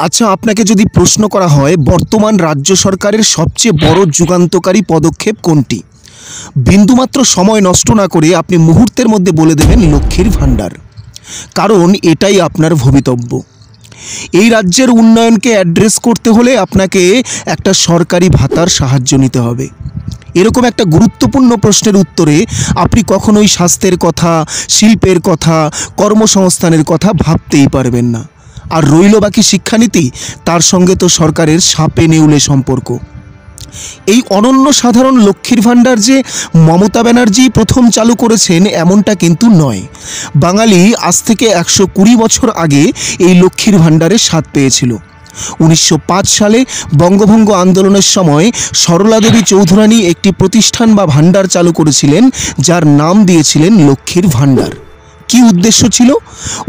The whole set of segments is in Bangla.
আচ্ছা, আপনাকে যদি প্রশ্ন করা হয় বর্তমান রাজ্য সরকারের সবচেয়ে বড় যুগান্তকারী পদক্ষেপ কোনটি, বিন্দুমাত্র সময় নষ্ট না করে আপনি মুহূর্তের মধ্যে বলে দেবেন লক্ষ্মীর ভাণ্ডার। কারণ এটাই আপনার ভবিতব্য। এই রাজ্যের উন্নয়নকে অ্যাড্রেস করতে হলে আপনাকে একটা সরকারি ভাতার সাহায্য নিতে হবে। এরকম একটা গুরুত্বপূর্ণ প্রশ্নের উত্তরে আপনি কখনোই স্বাস্থ্যের কথা, শিল্পের কথা, কর্মসংস্থানের কথা ভাবতেই পারবেন না। আর রইল বাকি শিক্ষানীতি, তার সঙ্গে তো সরকারের সাপে নেউলে সম্পর্ক। এই অনন্য সাধারণ লক্ষ্মীর ভাণ্ডার যে মমতা ব্যানার্জি প্রথম চালু করেছেন এমনটা কিন্তু নয়। বাঙালি আজ থেকে 120 বছর আগে এই লক্ষ্মীর ভাণ্ডারের স্বাদ পেয়েছিল। 1905 সালে বঙ্গভঙ্গ আন্দোলনের সময় সরলা দেবী চৌধুরানী একটি প্রতিষ্ঠান বা ভাণ্ডার চালু করেছিলেন, যার নাম দিয়েছিলেন লক্ষ্মীর ভাণ্ডার। কি উদ্দেশ্য ছিল?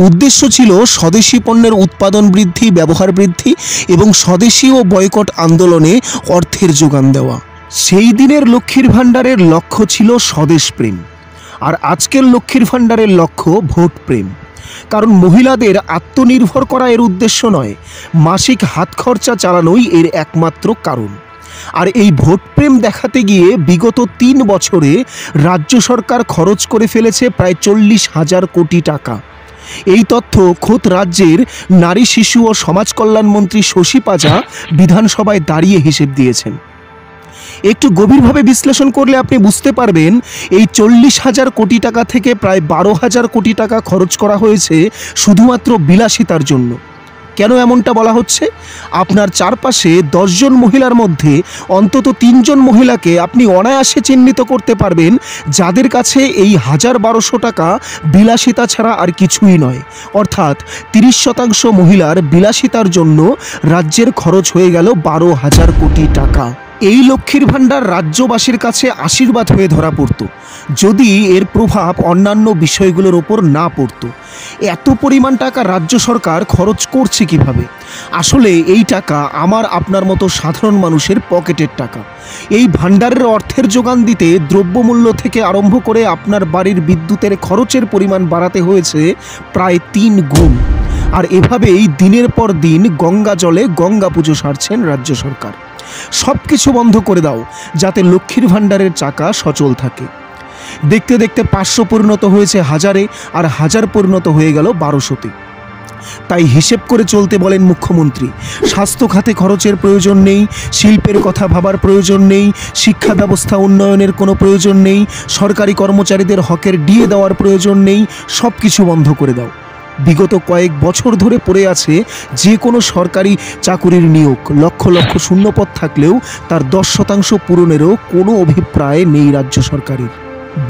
উদ্দেশ্য ছিল স্বদেশি পণ্যের উৎপাদন বৃদ্ধি, ব্যবহার বৃদ্ধি এবং স্বদেশি ও বয়কট আন্দোলনে অর্থের যোগান দেওয়া। সেই দিনের লক্ষ্মীর ভাণ্ডারের লক্ষ্য ছিল স্বদেশ প্রেম, আর আজকের লক্ষ্মীর ভাণ্ডারের লক্ষ্য ভোট প্রেম। কারণ মহিলাদের আত্মনির্ভর করা এর উদ্দেশ্য নয়, মাসিক হাত খরচা চালানোই এর একমাত্র কারণ। আর এই ভোট প্রেম দেখাতে গিয়ে বিগত 3 বছরে রাজ্য সরকার খরচ করে ফেলেছে প্রায় 40,000 কোটি টাকা। এই তথ্য খোদ রাজ্যের নারী, শিশু ও সমাজ কল্যাণ মন্ত্রী শশী পাজা বিধানসভায় দাঁড়িয়ে হিসেব দিয়েছেন। একটু গভীরভাবে বিশ্লেষণ করলে আপনি বুঝতে পারবেন এই 40,000 কোটি টাকা থেকে প্রায় 12,000 কোটি টাকা খরচ করা হয়েছে শুধুমাত্র বিলাসিতার জন্য। কেন এমনটা বলা হচ্ছে? আপনার চারপাশে 10 জন মহিলার মধ্যে অন্তত 3 জন মহিলাকে আপনি অনায়াসে চিহ্নিত করতে পারবেন যাদের কাছে এই 1,000-1,200 টাকা বিলাসিতা ছাড়া আর কিছুই নয়। অর্থাৎ 30% মহিলার বিলাসিতার জন্য রাজ্যের খরচ হয়ে গেল 12,000 কোটি টাকা। এই লক্ষ্মীর ভাণ্ডার রাজ্যবাসীর কাছে আশীর্বাদ হয়ে ধরা পড়ত যদি এর প্রভাব অন্যান্য বিষয়গুলোর ওপর না পড়ত। এত পরিমাণ টাকা রাজ্য সরকার খরচ করছে কিভাবে? আসলে এই টাকা আমার আপনার মতো সাধারণ মানুষের পকেটের টাকা। এই ভাণ্ডারের অর্থের যোগান দিতে দ্রব্যমূল্য থেকে আরম্ভ করে আপনার বাড়ির বিদ্যুতের খরচের পরিমাণ বাড়াতে হয়েছে প্রায় 3 গুণ। আর এভাবেই দিনের পর দিন গঙ্গা জলে গঙ্গা পুজো সারছেন রাজ্য সরকার। সব কিছু বন্ধ করে দাও যাতে লক্ষ্মীর ভাণ্ডারের চাকা সচল থাকে। দেখতে দেখতে 500 পরিণত হয়েছে 1000-এ, আর 1000 পরিণত হয়ে গেল 1200-তে। তাই হিসেব করে চলতে বলেন মুখ্যমন্ত্রী। স্বাস্থ্য খাতে খরচের প্রয়োজন নেই, শিল্পের কথা ভাবার প্রয়োজন নেই, শিক্ষা ব্যবস্থা উন্নয়নের কোনো প্রয়োজন নেই, সরকারি কর্মচারীদের হকের ডিএ দেওয়ার প্রয়োজন নেই, সব কিছু বন্ধ করে দাও। বিগত কয়েক বছর ধরে পড়ে আছে যে কোনো সরকারি চাকুরির নিয়োগ। লক্ষ লক্ষ শূন্যপদ থাকলেও তার 10% পূরণেরও কোনো অভিপ্রায় নেই রাজ্য সরকারের।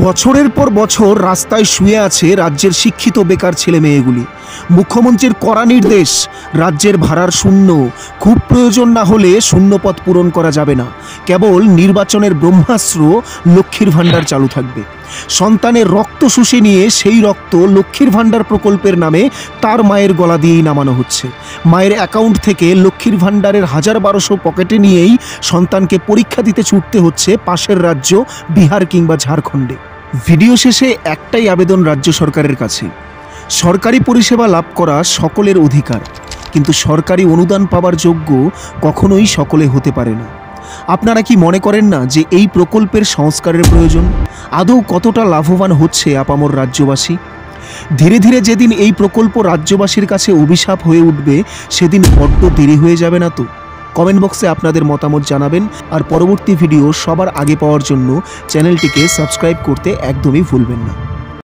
বছরের পর বছর রাস্তায় শুয়ে আছে রাজ্যের শিক্ষিত বেকার ছেলে মেয়েগুলি। মুখ্যমন্ত্রীর কড়া নির্দেশ, রাজ্যের ভাড়ার শূন্য, খুব প্রয়োজন না হলে শূন্যপদ পূরণ করা যাবে না। কেবল নির্বাচনের ব্রহ্মাস্ত্র লক্ষ্মীর ভাণ্ডার চালু থাকবে। সন্তানের রক্ত শুষে নিয়ে সেই রক্ত লক্ষ্মীর ভাণ্ডার প্রকল্পের নামে তার মায়ের গলা দিয়েই নামানো হচ্ছে। মায়ের অ্যাকাউন্ট থেকে লক্ষ্মীর ভাণ্ডারের 1,000-1,200 পকেটে নিয়েই সন্তানকে পরীক্ষা দিতে ছুটতে হচ্ছে পাশের রাজ্য বিহার কিংবা ঝাড়খণ্ডে। ভিডিও শেষে একটাই আবেদন রাজ্য সরকারের কাছে, সরকারি পরিষেবা লাভ করা সকলের অধিকার, কিন্তু সরকারি অনুদান পাওয়ার যোগ্য কখনোই সকলে হতে পারে না। আপনারা কি মনে করেন না যে এই প্রকল্পের সংস্কারের প্রয়োজন? আদৌ কতটা লাভবান হচ্ছে আপামর রাজ্যবাসী? ধীরে ধীরে যেদিন এই প্রকল্প রাজ্যবাসীর কাছে অভিশাপ হয়ে উঠবে সেদিন বড্ড দেরি হয়ে যাবে না তো? কমেন্ট বক্সে আপনাদের মতামত জানাবেন। আর পরবর্তী ভিডিও সবার আগে পাওয়ার জন্য চ্যানেলটিকে সাবস্ক্রাইব করতে একদমই ভুলবেন না।